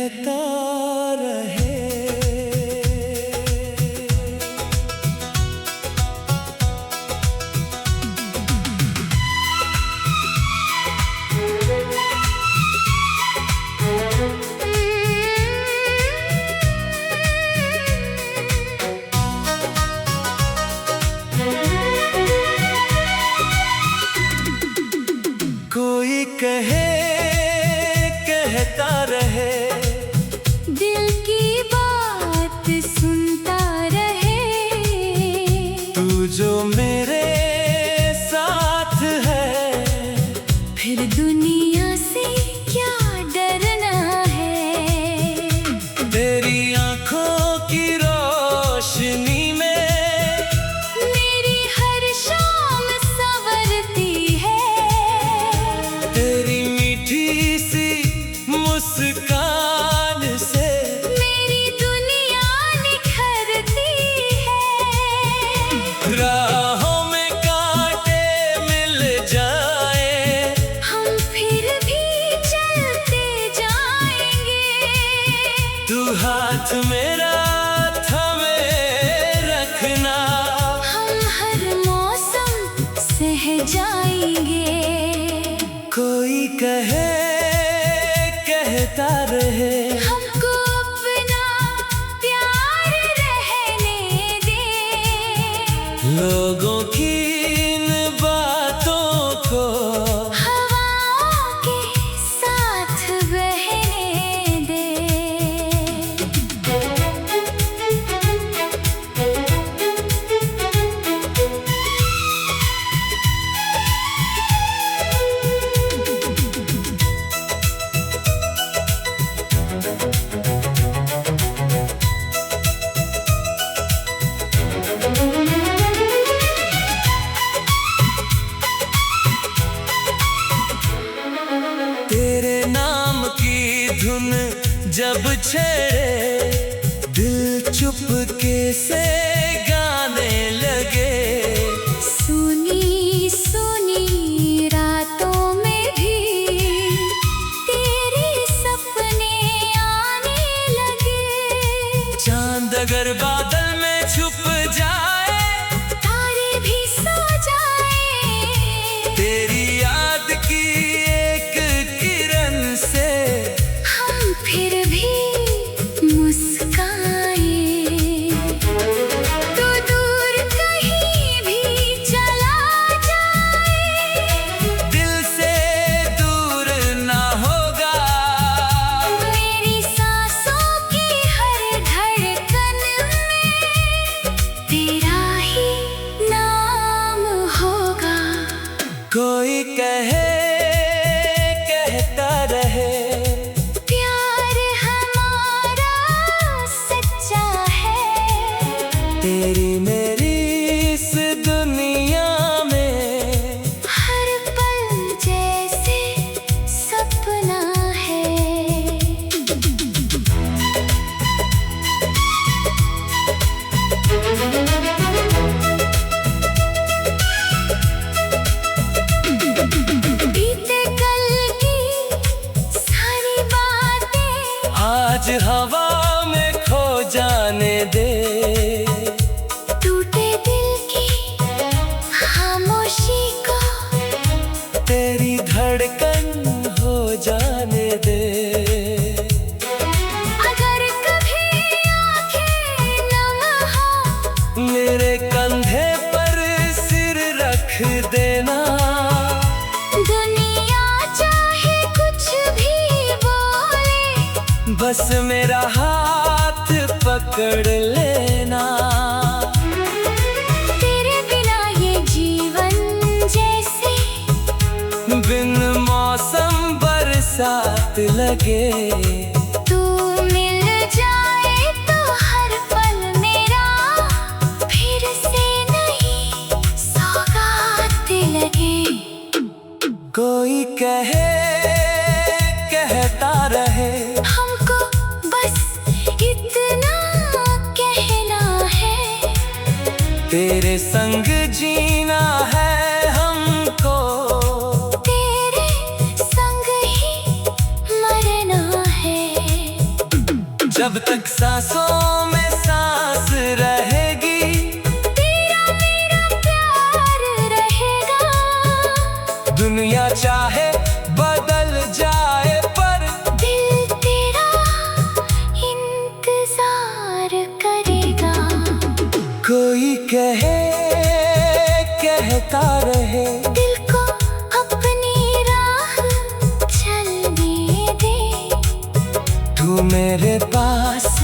कहता रहे। कोई कहे कहता रहे, दिल की बात सुनता रहे। तू जो मेरे साथ है, फिर दुनिया से क्या डरना है। तेरी आंखों की रोशनी में मेरी हर शाम संवरती है। तेरी मीठी सी मुस्कान से मेरी दुनिया निखरती है। राहों में कांटे मिल जाए, हम फिर भी चलते जाएंगे। तू हाथ मेरा थामे रखना, हम हर मौसम सह जाएंगे। कोई कहे कहता रहे। हमको अपना प्यार रहने दे। लोगों की इन बातों को हवाओं के साथ बहने दे। तेरे नाम की धुन जब छेड़े, दिल चुपके से गाने लगे। सुनी सुनी रातों में भी तेरे सपने आने लगे। चांद अगर बादल में छुप जाए, तारे भी सो जाए। तेरी याद की एक किरण से हम फिर भी मुस्काए। तो दूर कहीं भी चला जाए, दिल से दूर ना होगा। मेरी सांसों की हर धड़कन में तेरा ही नाम होगा। कोई कहे कहता रहे, प्यार हमारा सच्चा है। तेरी मेरी इस दुनिया में हर पल जैसे सपना है। बीते कल की सारी बातें आज हवा में खो जाने दे। टूटे दिल की खामोशी को तेरी धड़कन हो जाने दे। अगर कभी आंखें नम हो, मेरे कंधे पर सिर रख देना। दुनिया चाहे कुछ भी बोले, बस मेरा हाथ पकड़ लेना। तेरे बिना ये जीवन जैसे बिन मौसम बरसात लगे। तू मिल जाए तो हर पल मेरा फिर से नई सौगात लगे। कोई कहे कहता रहे, हमको बस इतना कहना है। तेरे संग जीना है हमको। तेरे संग ही मरना है। जब तक सांसों में सांस रहेगी, तेरा मेरा प्यार रहेगा। दुनिया चाहे बदल जाए पर दिल तेरा इंतजार करेगा। कोई कहे कहता रहे, दिल को अपनी राह चलने दे। तू मेरे पास